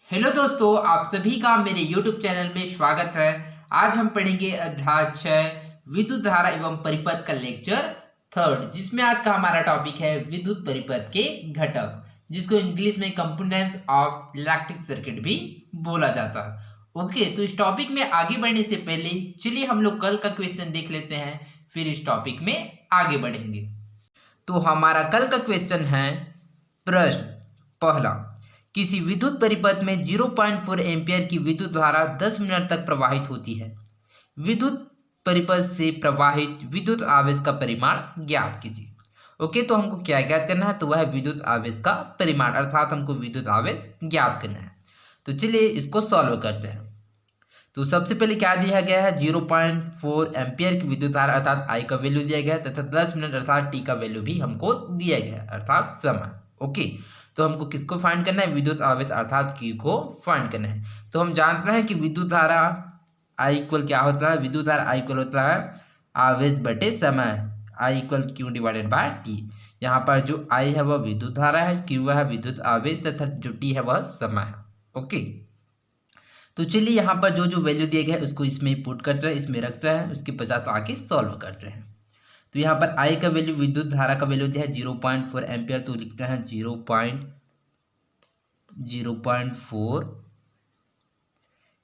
Hello दोस्तों, आप सभी का मेरे YouTube चैनल में स्वागत है। आज हम पढ़ेंगे अध्याय 6 विद्युत धारा एवं परिपथ का लेक्चर 3, जिसमें आज का हमारा टॉपिक है विद्युत परिपथ के घटक, जिसको इंग्लिश में कंपोनेंट्स ऑफ इलेक्ट्रिक सर्किट भी बोला जाता है। ओके, तो इस टॉपिक में आगे बढ़ने से पहले चलिए हम लोग कल का क्वेश्चन देख लेते हैं, फिर इस टॉपिक में आगे बढ़ेंगे। तो हमारा कल का क्वेश्चन है, प्रश्न पहला, किसी विद्युत परिपथ में 0.4 एम्पियर की विद्युत धारा 10 मिनट तक प्रवाहित होती है। विद्युत परिपथ से प्रवाहित विद्युत आवेश का परिमाण ज्ञात कीजिए। ओके, तो हमको क्या ज्ञात करना है? तो वह विद्युत आवेश का परिमाण, अर्थात हमको विद्युत आवेश ज्ञात करना है। तो चलिए इसको सॉल्व करते हैं। तो सबसे पहले क्या दिया गया है? 0.4 एम्पियर की विद्युत धारा अर्थात आई का वैल्यू दिया गया है, तथा 10 मिनट अर्थात टी का वैल्यू भी हमको दिया गया है, अर्थात समय। ओके, तो हमको किसको फाइंड करना है? विद्युत आवेश अर्थात क्यू को फाइंड करना है। तो हम जानते हैं कि विद्युत धारा आई इक्वल क्या होता है? विद्युत धारा आई इक्वल होता है आवेश बटे समय, I equal Q divided by T. यहाँ पर जो आई है वह विद्युत धारा है, क्यू है विद्युत आवेश, तथा जो टी है वह समय है। ओके, तो चलिए यहाँ पर जो जो वैल्यू दिए गए हैं उसको इसमें पुट करते हैं, इसमें रखते हैं, उसके पश्चात आके सॉल्व करते हैं। तो यहाँ पर आई का वैल्यू, विद्युत धारा का वैल्यू दिया है 0.4 एम्पियर, तो लिखते हैं 0.4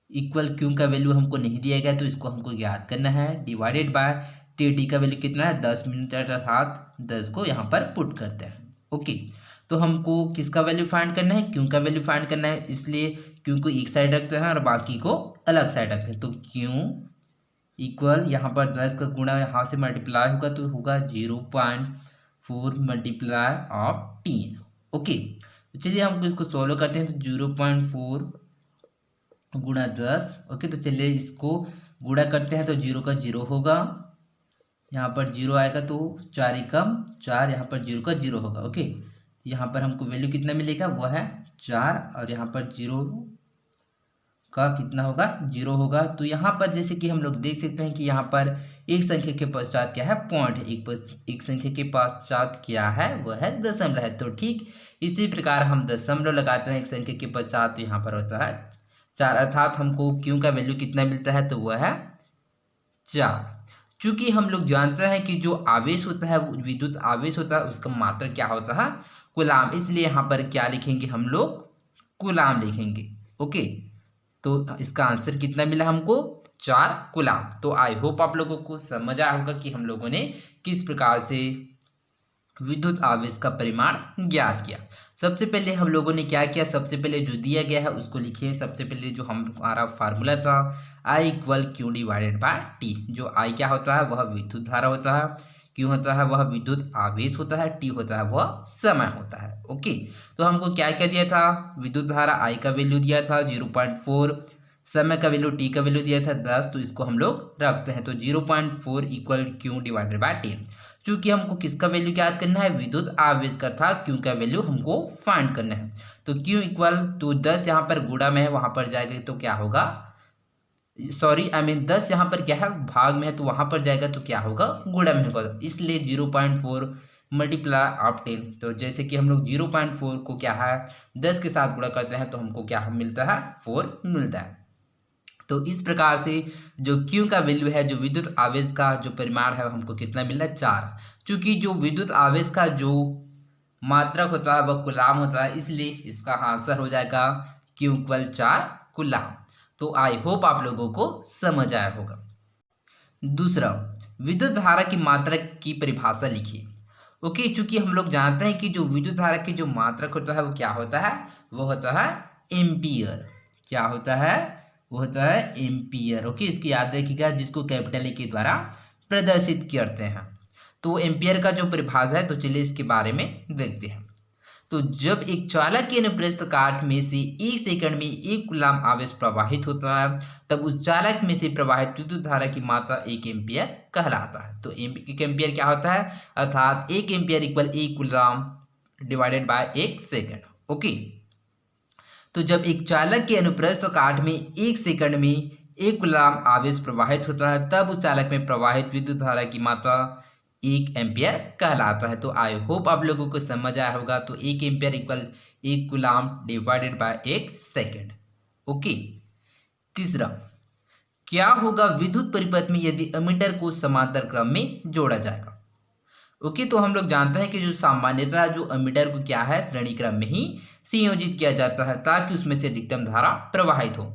इक्वल क्यू का वैल्यू हमको नहीं दिया गया, तो इसको हमको याद करना है, डिवाइडेड बाय टी का वैल्यू कितना है? 10 मिनट, अर्थात 10 को यहाँ पर पुट करते हैं। ओके, तो हमको किसका वैल्यू फाइंड करना है? क्यू का वैल्यू फाइंड करना है, इसलिए क्यू को एक साइड रखते हैं और बाकी को अलग साइड रखते हैं। तो क्यू इक्वल यहाँ पर 10 का गुणा यहाँ से मल्टीप्लाई होगा, तो होगा 0.4 मल्टीप्लाई ऑफ टी। ओके, तो चलिए हमको इसको सॉल्व करते हैं। तो 0.4 गुणा 10। ओके, तो चलिए इसको गुणा करते हैं, तो 0 का 0 होगा, यहाँ पर 0 आएगा, तो 4 एकम 4, यहाँ पर 0 का 0 होगा। ओके, यहाँ पर हमको वैल्यू कितना मिलेगा? वह है 4, और यहाँ पर 0 का कितना होगा? 0 होगा। तो यहाँ पर जैसे कि हम लोग देख सकते हैं कि यहाँ पर एक संख्या के पश्चात क्या है? पॉइंट है। एक संख्या के पश्चात क्या है? वह है दशमलव है। तो ठीक इसी प्रकार हम दशमलव लगाते हैं एक संख्या के पश्चात, तो यहाँ पर होता है 4, अर्थात हमको क्यू का वैल्यू कितना मिलता है? तो वह है 4। चूंकि हम लोग जानते हैं कि जो आवेश होता है, विद्युत आवेश होता है, उसका मात्रा क्या होता है? कूलाम। इसलिए यहाँ पर क्या लिखेंगे हम लोग? कूलाम लिखेंगे। ओके, तो इसका आंसर कितना मिला हमको? 4 कूलाम। तो आई होप आप लोगों को समझ आया होगा कि हम लोगों ने किस प्रकार से विद्युत आवेश का परिमाण ज्ञात किया। सबसे पहले हम लोगों ने क्या किया? सबसे पहले जो दिया गया है उसको लिखिए। सबसे पहले जो हमारा फार्मूला था, I equal Q divided by T. जो आई क्या होता है? वह विद्युत धारा होता है, क्यू होता है वह विद्युत आवेश होता है, टी होता है वह समय होता है। ओके, तो हमको क्या क्या दिया था? विद्युत धारा आई का वैल्यू दिया था 0.4, समय का वैल्यू टी का वैल्यू दिया था 10, तो इसको हम लोग रखते हैं। तो 0.4 equal Q divided by T. चूंकि हमको किसका वैल्यू ज्ञात करना है? विद्युत आवेश का था, क्यू का वैल्यू हमको फाइंड करना है। तो क्यू इक्वल, तो 10 यहाँ पर गुणा में है, वहां पर जाएगा तो क्या होगा? सॉरी, 10 यहाँ पर क्या है? भाग में है, तो वहां पर जाएगा तो क्या होगा? गुणा में होगा, इसलिए 0.4 मल्टीप्लाई ऑफ 10। तो जैसे कि हम लोग 0.4 को क्या है? 10 के साथ गुणा करते हैं, तो हमको क्या मिलता है? 4 मिलता है। तो इस प्रकार से जो क्यू का वैल्यू है, जो विद्युत आवेश का जो परिमाण है, हमको कितना मिल रहा है? 4। चूंकि जो विद्युत आवेश का जो मात्रक होता है वह कूलाम होता है, इसलिए इसका आंसर हो जाएगा क्यू इक्वल 4 कूलाम। तो आई होप आप लोगों को समझ आया होगा। दूसरा, विद्युत धारा की मात्रक की परिभाषा लिखिए। ओके, चूंकि हम लोग जानते हैं कि जो विद्युत धारा की जो मात्रक होता है वो क्या होता है? वो होता है एम्पियर। क्या होता है? वो होता है एम्पियर। ओके, इसकी याद रखिएगा, जिसको कैपिटल ए के द्वारा प्रदर्शित करते हैं। तो एम्पियर का जो परिभाषा है, तो चलिए इसके बारे में देखते हैं। तो जब एक चालक के अनुप्रस्थ काट में से 1 सेकंड में 1 कूलाम आवेश प्रवाहित होता है, तब उस चालक में से प्रवाहित विद्युत धारा की मात्रा 1 एम्पियर कहलाता है। तो 1 एम्पियर क्या होता है? अर्थात 1 ampere equal 1 coulomb divided by 1 second. Okay, तो जब एक चालक के अनुप्रस्थ काट में 1 सेकंड में 1 कूलाम आवेश प्रवाहित होता है, तब उस चालक में प्रवाहित विद्युत धारा की मात्रा 1 एम्पियर कहलाता है। तो आई होप आप लोगों को समझ आया होगा। तो 1 ampere equal 1 coulomb divided by 1 second. Okay. तीसरा, क्या होगा विद्युत परिपथ में यदि एमीटर को समांतर क्रम में जोड़ा जाएगा। ओके, तो हम लोग जानते हैं कि जो सामान्यतः जो एमीटर को क्या है, श्रेणी क्रम में ही संयोजित किया जाता है ताकि उसमें से अधिकतम धारा प्रवाहित हो।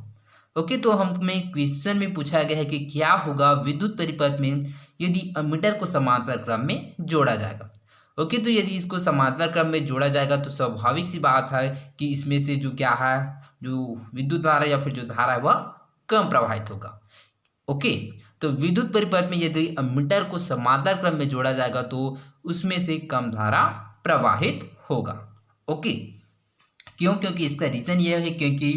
ओके, तो हमें क्वेश्चन में पूछा गया है कि क्या होगा विद्युत परिपथ में यदि एमीटर को समांतर क्रम में जोड़ा जाएगा। ओके, तो यदि इसको समांतर क्रम में जोड़ा जाएगा तो स्वाभाविक सी बात है कि इसमें से जो क्या है, जो विद्युत धारा या फिर जो धारा है वह कम प्रवाहित होगा। ओके, तो विद्युत परिपथ में यदि एमीटर को समांतर क्रम में जोड़ा जाएगा तो उसमें से कम धारा प्रवाहित होगा। ओके, क्यों? क्योंकि इसका रीजन यह है क्योंकि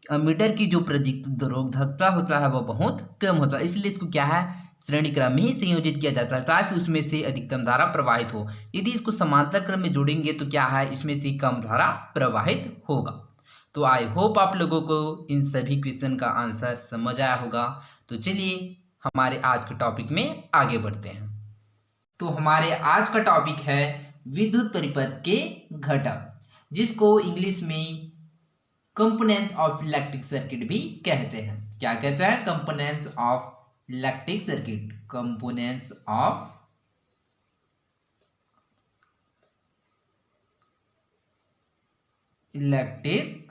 एमीटर की जो प्रतिरोधकता होता है वह बहुत कम होता है, इसलिए इसको क्या है, श्रेणी क्रम में ही संयोजित किया जाता है ताकि उसमें से अधिकतम धारा प्रवाहित हो। यदि इसको समांतर क्रम में जोड़ेंगे तो क्या है, इसमें से कम धारा प्रवाहित होगा। तो आई होप आप लोगों को इन सभी क्वेश्चन का आंसर समझ आया होगा। तो चलिए हमारे आज के टॉपिक में आगे बढ़ते हैं। तो हमारे आज का टॉपिक है विद्युत परिपथ के घटक, जिसको इंग्लिश में कंपोनेंट्स ऑफ इलेक्ट्रिक सर्किट भी कहते हैं। क्या कहते हैं? Components of electric circuit, components of electric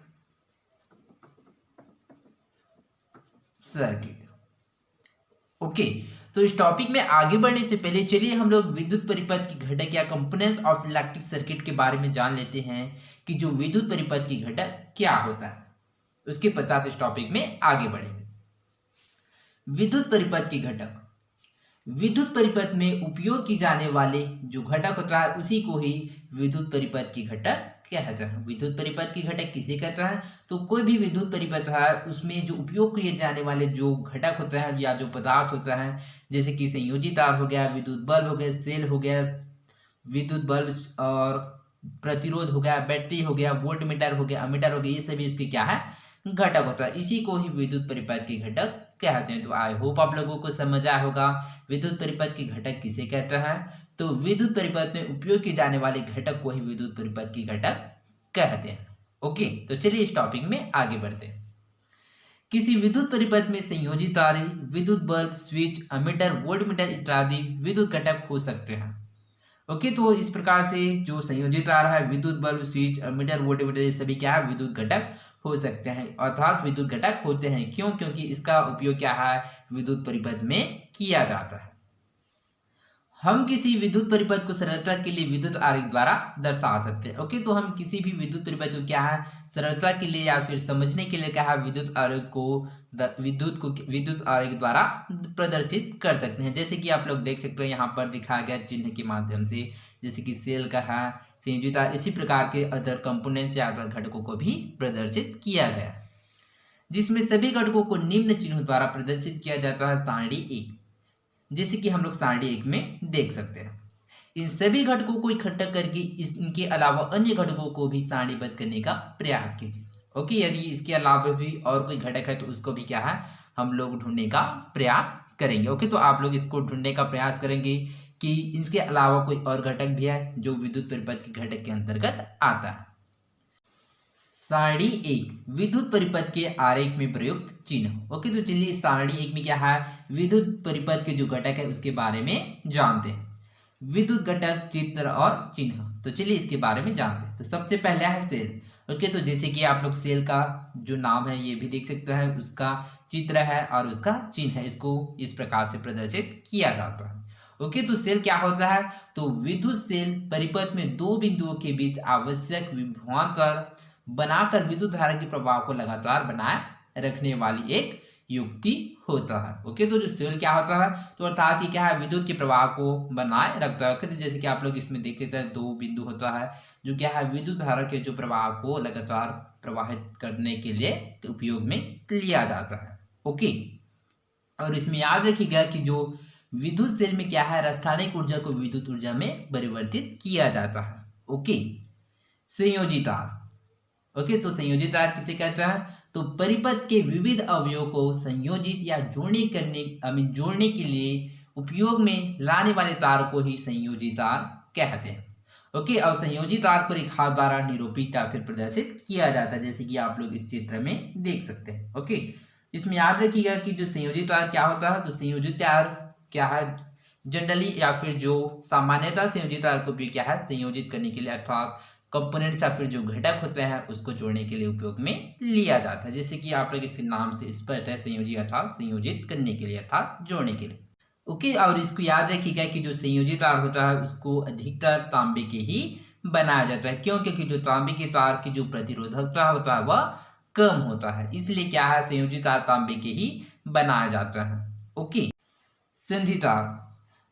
circuit. Okay, तो इस टॉपिक में आगे बढ़ने से पहले चलिए हम लोग विद्युत परिपथ की घटक या कंपोनेंट्स ऑफ इलेक्ट्रिक सर्किट के बारे में जान लेते हैं कि जो विद्युत परिपथ की घटक क्या होता है। उसके पश्चात इस टॉपिक में आगे बढ़ेंगे। विद्युत परिपथ की घटक, विद्युत परिपथ में उपयोग की जाने वाले जो घटक होता है उसी को ही विद्युत परिपथ की घटक कहते हैं। विद्युत परिपथ की घटक किसे कहते हैं? तो कोई भी विद्युत परिपथ है उसमें जो उपयोग किए जाने वाले जो घटक होते हैं या जो पदार्थ होता है, जैसे कि संयोजी तार हो गया, विद्युत बल्ब हो गया, सेल हो गया, विद्युत बल्ब और प्रतिरोध हो गया, बैटरी हो गया, वोल्ट मीटर हो गया, अमीटर हो गया, ये सभी उसके क्या है, घटक होता है। इसी को ही विद्युत परिपथ के घटक कहते हैं। तो आई होप आप लोगों को समझ आया होगा विद्युत परिपथ की घटक किसे कहते हैं। तो विद्युत परिपथ में उपयोग किए जाने वाले घटक को ही विद्युत परिपथ की घटक कहते हैं। ओके, तो चलिए इस टॉपिक में आगे बढ़ते हैं। किसी विद्युत परिपथ में संयोजी तारें, विद्युत बल्ब, स्विच, अमीटर, वोल्टमीटर इत्यादि विद्युत घटक हो सकते हैं। ओके, तो इस प्रकार से जो संयोजी तार है, विद्युत बल्ब, स्विच, अमीटर, वोल्टमीटर, ये सभी क्या है, विद्युत घटक हो सकते हैं, अर्थात विद्युत घटक होते हैं। क्यों? क्योंकि इसका उपयोग क्या है, विद्युत परिपथ में किया जाता है। हम किसी विद्युत परिपथ को सरलता के लिए विद्युत आरेख द्वारा दर्शा सकते हैं। ओके, तो हम किसी भी विद्युत परिपथ को क्या है, सरलता के लिए या फिर समझने के लिए क्या है, विद्युत आरेख को विद्युत आरेख द्वारा प्रदर्शित कर सकते हैं। जैसे कि आप लोग देख सकते हैं यहाँ पर दिखाया गया चिन्ह के माध्यम से, जैसे कि सेल का है, संयोजी तार, इसी प्रकार के अदर कंपोनेंट्स या अदर घटकों को भी प्रदर्शित किया गया, जिसमें सभी घटकों को निम्न चिन्हों द्वारा प्रदर्शित किया जाता है। सारणी 1, जैसे कि हम लोग सारणी 1 में देख सकते हैं। इन सभी घटकों को इकट्ठा करके इनके अलावा अन्य घटकों को भी सारणीबद्ध करने का प्रयास कीजिए। ओके, यदि इसके अलावा भी और कोई घटक है तो उसको भी क्या है, हम लोग ढूंढने का प्रयास करेंगे। ओके, तो आप लोग इसको ढूंढने का प्रयास करेंगे कि इसके अलावा कोई और घटक भी है जो विद्युत परिपथ के घटक के अंतर्गत आता है। सारणी 1, विद्युत परिपथ के आरेख में प्रयुक्त चिन्ह। ओके, तो चलिए सारणी 1 में क्या है, विद्युत परिपथ के जो घटक है उसके बारे में जानते हैं। विद्युत घटक, चित्र और चिन्ह। तो चलिए इसके बारे में जानते हैं। तो सबसे पहले है सेल। ओके, तो जैसे कि आप लोग सेल का जो नाम है ये भी देख सकते हैं, उसका चित्र है और उसका चिन्ह है, इसको इस प्रकार से प्रदर्शित किया जाता है। ओके, तो सेल क्या होता है, तो विद्युत सेल परिपथ में दो बिंदुओं के बीच आवश्यक विभवांतर बनाकर विद्युत धारा के प्रवाह को लगातार बनाए रखने वाली एक युक्ति होता है। ओके, तो जो सेल क्या होता है, तो अर्थात ये क्या है, विद्युत के प्रवाह को बनाए रखता है। तो जैसे कि आप लोग इसमें देख सकते हैं, दो बिंदु होता है जो क्या है, विद्युत धारा के जो प्रवाह को लगातार प्रवाहित करने के लिए उपयोग में लिया जाता है। ओके, और इसमें याद रखिएगा कि जो विद्युत सेल में क्या है, रासायनिक ऊर्जा को विद्युत ऊर्जा में परिवर्तित किया जाता है। ओके, संयोजी तार। ओके, तो संयोजी तार किसे कहते हैं, तो परिपथ के विविध अवयवों को संयोजित या जोड़ने के लिए उपयोग में लाने वाले तार को ही संयोजी तार कहते हैं। ओके, और संयोजी तार को रेखा द्वारा निरूपित या फिर प्रदर्शित किया जाता है, जैसे कि आप लोग इस चित्र में देख सकते हैं। ओके, इसमें याद रखिएगा कि जो संयोजी तार क्या होता है, तो संयोजी तार क्या है, जनरली या फिर जो सामान्यतः संयोजी तार को भी क्या है संयोजित करने के लिए, अर्थात कंपोनेंट्स या फिर जो घटक होते हैं उसको जोड़ने के लिए उपयोग में लिया जाता है। जैसे कि आप लोग इसके नाम से स्पष्ट है, संयोजी अर्थात संयोजित करने के लिए अर्थात जोड़ने के लिए। ओके, और इसको याद रखिएगा कि जो संयोजी तार होता है उसको अधिकतर तांबे के ही बनाया जाता है। क्यों? क्योंकि जो तांबे के तार की जो प्रतिरोधकता होता है वह कम होता है, इसलिए क्या है संयोजी तार तांबे के ही बनाया जाता है। ओके, संधि तार,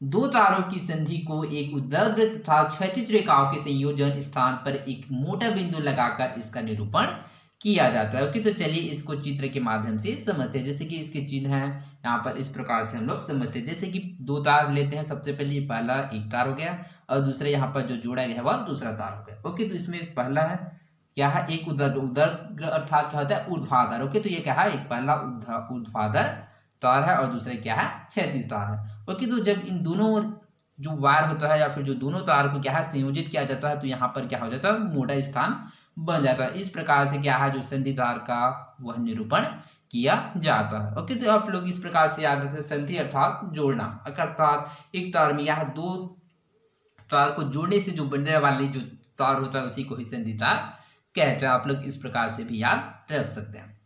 दो तारों की संधि को एक ऊर्ध्वाधर तथा क्षैतिज रेखाओं के संयोजन स्थान पर एक मोटा बिंदु लगाकर इसका निरूपण किया जाता है। ओके, तो चलिए इसको चित्र के माध्यम से समझते हैं। जैसे कि इसके चिन्ह हैं यहाँ पर, इस प्रकार से हम लोग समझते हैं। जैसे कि दो तार लेते हैं, सबसे पहले पहला एक तार हो गया और दूसरे यहाँ पर जो जोड़ा गया है वह दूसरा तार हो गया। ओके, तो इसमें पहला है क्या है, एक ऊर्ध्वाधर अर्थात क्या होता है ऊर्ध्वाधर। ओके, तो ये क्या है, एक पहला ऊर्ध्वाधर तार है और दूसरा क्या है क्षैतिज तार है। ओके, तो जब इन दोनों जो वायर होता है या फिर जो दोनों तार को क्या है संयोजित किया जाता है, तो यहाँ पर क्या हो जाता है मोटा स्थान बन जाता है। इस प्रकार से क्या है जो संधि तार का वह निरूपण किया जाता है। ओके, तो आप लोग इस प्रकार से याद रखते हैं, संधि अर्थात जोड़ना, अर्थात एक तार में यह दो तार को जोड़ने से जो बनने वाली जो तार होता है उसी को ही संधि तार कहते हैं। आप लोग इस प्रकार से भी याद रख सकते हैं।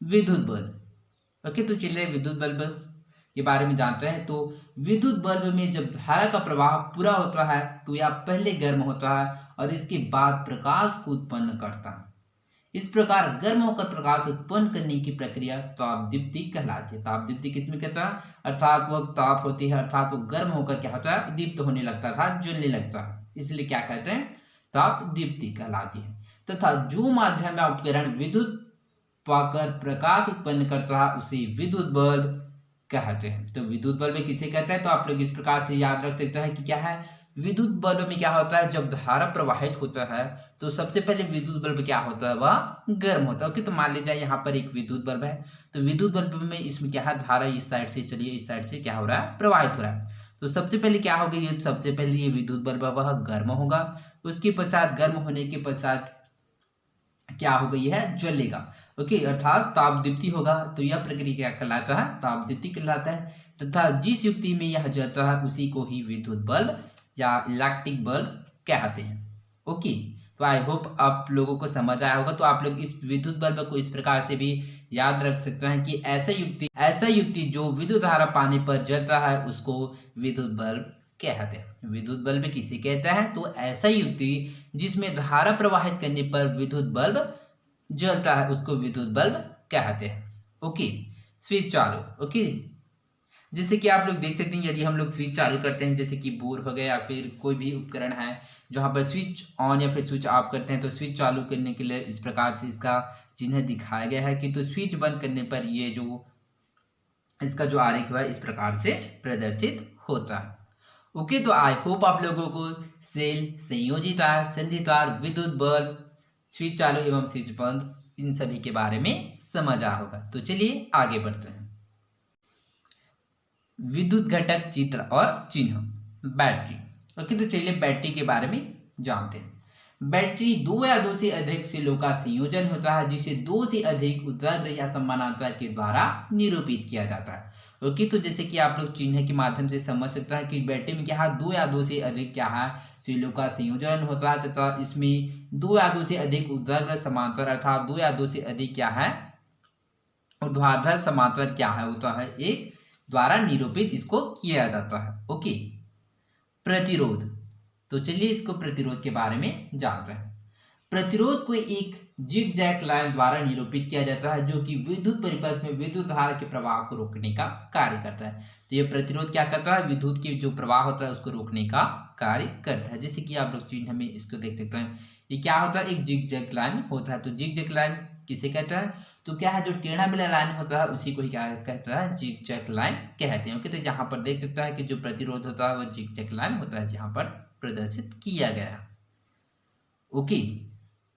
विद्युत बल्ब, ओके, तो चलिए विद्युत बल्ब के बारे में जानते हैं। तो विद्युत बल्ब में जब धारा का प्रवाह पूरा होता है तो यह पहले गर्म होता है और इसके बाद प्रकाश को उत्पन्न करता है। इस प्रकार गर्म होकर प्रकाश उत्पन्न करने की प्रक्रिया तापदीप्ति कहलाती है। तापदीप्ति किसमें कहता है, अर्थात वह ताप होती है, अर्थात वो गर्म होकर क्या होता है दीप्त होने लगता था, जलने लगता है, इसलिए क्या कहते हैं तापदीप्ति कहलाती है। तथा जो माध्यम या उपकरण विद्युत पाकर प्रकाश उत्पन्न करता है उसे विद्युत बल्ब कहते हैं। तो विद्युत बल्ब किसे कहते हैं, तो आप लोग इस प्रकार से याद रख सकते हैं कि क्या है विद्युत बल्ब में क्या होता है, जब धारा प्रवाहित होता है तो सबसे पहले विद्युत बल्ब क्या होता है वह गर्म होता है। ओके, तो मान लीजिए यहाँ पर एक विद्युत बल्ब है, तो विद्युत बल्ब में इसमें क्या है धारा इस साइड से चलिए इस साइड से क्या हो रहा है प्रवाहित हो रहा है। तो सबसे पहले क्या होगा, ये सबसे पहले ये विद्युत बल्ब वह गर्म होगा, उसके पश्चात गर्म होने के पश्चात क्या होगा यह जलेगा। ओके, अर्थात तापदीप्ति होगा। तो यह प्रक्रिया क्या कहलाता है तापदीप्ति कहलाता है। तथा जिस युक्ति में यह जलता है उसी को ही विद्युत बल्ब या इलेक्ट्रिक बल्ब कहते हैं। ओके, तो आई होप आप लोगों को समझ आया होगा। तो आप लोग इस विद्युत बल्ब को इस प्रकार से भी याद रख सकते हैं कि ऐसा युक्ति जो विद्युत धारा पाने पर जलता है उसको विद्युत बल्ब कहते हैं। विद्युत बल्ब किसे कहता है, तो ऐसा युक्ति जिसमें धारा प्रवाहित करने पर विद्युत बल्ब जलता है उसको विद्युत बल्ब कहते हैं। ओके, स्विच चालू। ओके, जैसे कि आप लोग देख सकते हैं यदि हम लोग स्विच चालू करते हैं, जैसे कि बोर हो गया या फिर कोई भी उपकरण है जहाँ पर स्विच ऑन या फिर स्विच ऑफ करते हैं, तो स्विच चालू करने के लिए इस प्रकार से इसका चिन्ह दिखाया गया है कि तो स्विच बंद करने पर ये जो इसका जो आरेख है इस प्रकार से प्रदर्शित होता है। ओके, तो आई होप आप लोगों को सेल, संयोजी तार, संधि तार, विद्युत बल्ब, स्विच चालू एवं स्विच बंद इन सभी के बारे में समझ आया होगा। तो चलिए आगे बढ़ते हैं। विद्युत घटक चित्र और चिन्ह, बैटरी। ओके, तो चलिए बैटरी के बारे में जानते हैं। बैटरी दो या दो से अधिक सेलों का संयोजन होता है जिसे दो से अधिक ऊर्ध्वाधर या समानांतर के द्वारा निरूपित किया जाता है। ओके, तो जैसे कि आप लोग चिन्ह के माध्यम से समझ सकते हैं कि बैटरी में क्या है दो या दो से अधिक क्या है सेलों का संयोजन होता है तथा इसमें दो या दो से अधिक ऊर्ध्वाधर समांतर अर्थात दो या दो से अधिक क्या है ऊर्ध्वाधर समांतर क्या है होता है एक द्वारा निरूपित इसको किया जाता है। ओके, प्रतिरोध। तो चलिए इसको प्रतिरोध के बारे में जानते हैं। प्रतिरोध को एक जिगजैग लाइन द्वारा निरूपित किया जाता है जो कि विद्युत परिपथ में विद्युत धारा के प्रवाह को रोकने का कार्य करता है। तो ये प्रतिरोध क्या करता है, विद्युत की जो प्रवाह होता है उसको रोकने का कार्य करता है। जैसे कि आप लोग चिन्ह में इसको देख सकते हैं, ये क्या होता है एक जिगजैग लाइन होता है। तो जिगजैग लाइन किसे कहता है, तो क्या है जो टेढ़ा मेढ़ा लाइन होता है उसी को ही क्या कहता है जिगजैग लाइन कहते हैं। ओके, तो यहाँ पर देख सकता है कि जो प्रतिरोध होता है वह जिगजैग लाइन होता है जहाँ पर प्रदर्शित किया गया है। ओके,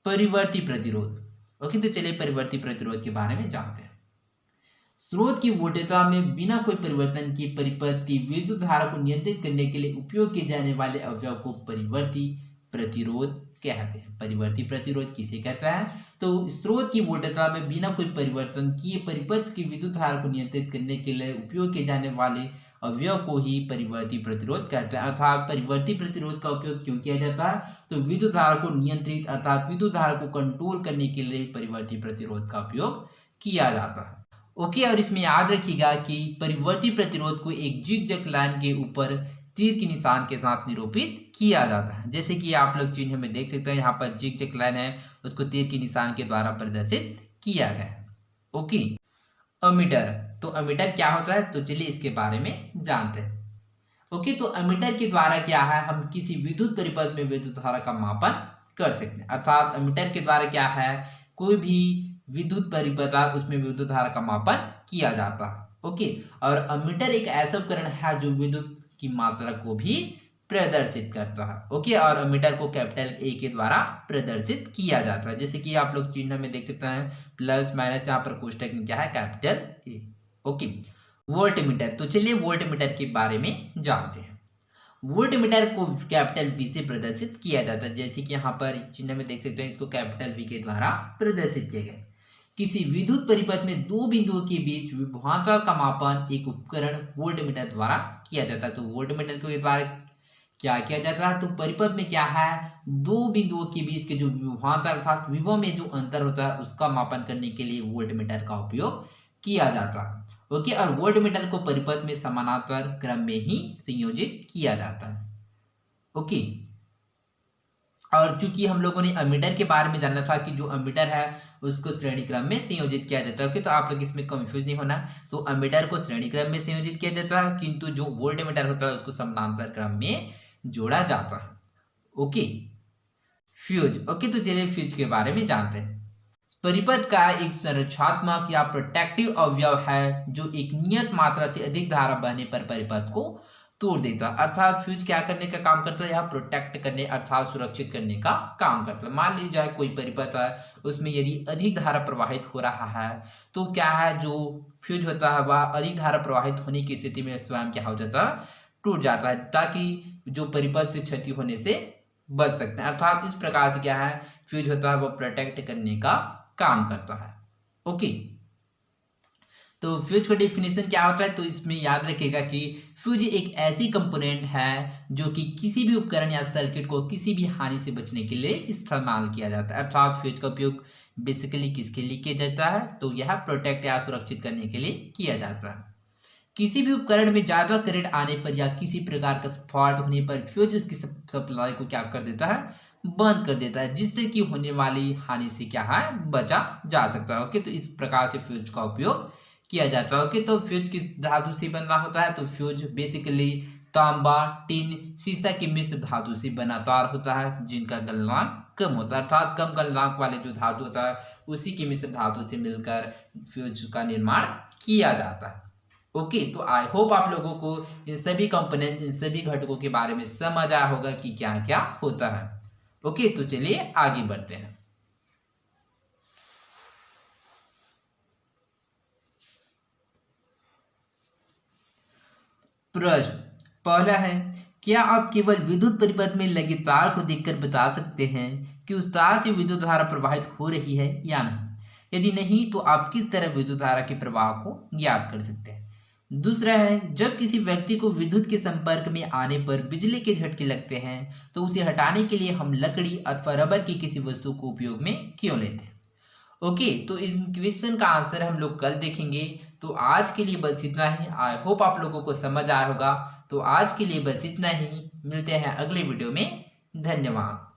परिवर्ती प्रतिरोध। ओके, तो चलिए परिवर्ती प्रतिरोध के बारे में जानते हैं। स्रोत की वोल्टेजता में बिना कोई परिवर्तन के परिपथ की विद्युत धारा को नियंत्रित करने के लिए उपयोग किए जाने वाले अवयव को परिवर्ती प्रतिरोध कहते हैं। परिवर्ती प्रतिरोध किसे कहता है? तो स्रोत की वोल्टेजता में बिना कोई परिवर्तन किए परिपथ की विद्युत धारा को नियंत्रित करने के लिए उपयोग किए जाने वाले अवयव को ही परिवर्ती प्रतिरोध कहते हैं। अर्थात परिवर्ती प्रतिरोध का उपयोग क्यों किया जाता है? तो विद्युत धारा को नियंत्रित अर्थात विद्युत धारा को कंट्रोल करने के लिए परिवर्ती प्रतिरोध का उपयोग किया जाता है। ओके, और इसमें याद रखिएगा कि परिवर्ती प्रतिरोध को एक जिगजैग लाइन के ऊपर तीर के निशान के साथ निरूपित किया जाता है। जैसे कि आप लोग चिन्ह में देख सकते हैं, यहाँ पर जिगजैग लाइन है, उसको तीर के निशान के द्वारा प्रदर्शित किया गया है। ओके, अमीटर, तो अमीटर क्या होता है? तो चलिए इसके बारे में जानते हैं। ओके, तो अमीटर के द्वारा क्या है, हम किसी विद्युत परिपथ में विद्युत धारा का मापन कर सकते हैं। अर्थात अमीटर के द्वारा क्या है, कोई भी विद्युत परिपथ उसमें विद्युत धारा का मापन किया जाता है। ओके, और अमीटर एक ऐसा उपकरण है जो विद्युत की मात्रा को भी प्रदर्शित करता है। ओके, और अमीटर को कैपिटल ए के द्वारा प्रदर्शित किया जाता है। जैसे कि आप लोग चिन्ह में देख सकते हैं, प्लस माइनस, यहाँ पर कोष्टक में क्या है, कैपिटल ए। ओके, वोल्टमीटर, तो चलिए वोल्टमीटर के बारे में जानते हैं। वोल्टमीटर को कैपिटल वी से प्रदर्शित किया जाता है। जैसे कि यहाँ पर चिन्ह में देख सकते हैं, इसको कैपिटल वी के द्वारा प्रदर्शित किया गया। किसी विद्युत परिपथ में दो बिंदुओं के बीच विभवांतर का मापन एक उपकरण वोल्टमीटर द्वारा किया जाता है। तो वोल्टमीटर के द्वारा क्या किया जाता है? तो परिपथ में क्या है, दो बिंदुओं के बीच के जो विभवांतर अर्थात विभव में जो अंतर होता है उसका मापन करने के लिए वोल्टमीटर का उपयोग किया जाता है। ओके, और वोल्टमीटर को परिपथ में समानांतर क्रम में ही संयोजित किया जाता है। ओके, और चूंकि हम लोगों ने अमीटर के बारे में जानना था कि जो अमीटर है उसको श्रेणी क्रम में संयोजित किया जाता है। ओके, तो आप लोग इसमें कंफ्यूज नहीं होना। तो अमीटर को श्रेणी क्रम में संयोजित किया जाता है, किंतु जो वोल्टमीटर होता है उसको समानांतर क्रम में जोड़ा जाता है। Okay, fuse. ओके, तो चलिए फ्यूज के बारे में जानते हैं। परिपथ का एक संरक्षात्मक या प्रोटेक्टिव अवयव है जो एक नियत मात्रा से अधिक धारा बहने पर परिपथ को तोड़ देता है। अर्थात फ्यूज क्या करने का काम करता है? यह प्रोटेक्ट करने अर्थात सुरक्षित करने का काम करता है। मान लीजिए कोई परिपथ है, उसमें यदि अधिक धारा प्रवाहित हो रहा है तो क्या है, जो फ्यूज होता है वह अधिक धारा प्रवाहित होने की स्थिति में स्वयं क्या हो जाता है, टूट जाता है, ताकि जो परिपथ से क्षति होने से बच सकते हैं। अर्थात इस प्रकार से क्या है, फ्यूज होता है वह प्रोटेक्ट करने का काम करता है। ओके, तो फ्यूज का डेफिनेशन क्या होता है? तो इसमें याद रखिएगा कि फ्यूज एक ऐसी कंपोनेंट है जो कि किसी भी उपकरण या सर्किट को किसी भी हानि से बचने के लिए इस्तेमाल किया जाता है। अर्थात फ्यूज का उपयोग बेसिकली किसके लिए किया जाता है? तो यह प्रोटेक्ट या सुरक्षित करने के लिए किया जाता है। किसी भी उपकरण में ज्यादा करंट आने पर या किसी प्रकार का फॉल्ट होने पर फ्यूज उसकी सप्लाई को क्या कर देता है, बंद कर देता है, जिससे कि होने वाली हानि से क्या है, बचा जा सकता है। ओके, तो इस प्रकार से फ्यूज का उपयोग किया जाता है। ओके, तो फ्यूज किस धातु से बना होता है? तो फ्यूज बेसिकली तांबा, टिन, शीशा की मिश्र धातु से बना तार होता है जिनका गलनांक कम होता है। अर्थात कम गलनांक वाले जो धातु होता है उसी की मिश्र धातु से मिलकर फ्यूज का निर्माण किया जाता है। ओके, तो आई होप आप लोगों को इन सभी कंपोनेंट्स, इन सभी घटकों के बारे में समझ आया होगा कि क्या क्या होता है। ओके, तो चलिए आगे बढ़ते हैं। प्रश्न पहला है, क्या आप केवल विद्युत परिपथ में लगे तार को देखकर बता सकते हैं कि उस तार से विद्युत धारा प्रवाहित हो रही है या नहीं? यदि नहीं तो आप किस तरह विद्युत धारा के प्रवाह को ज्ञात कर सकते हैं? दूसरा है, जब किसी व्यक्ति को विद्युत के संपर्क में आने पर बिजली के झटके लगते हैं तो उसे हटाने के लिए हम लकड़ी अथवा रबर की किसी वस्तु को उपयोग में क्यों लेते हैं? ओके, तो इस क्वेश्चन का आंसर हम लोग कल देखेंगे। तो आज के लिए बस इतना ही। आई होप आप लोगों को समझ आया होगा। तो आज के लिए बस इतना ही, मिलते हैं अगले वीडियो में। धन्यवाद।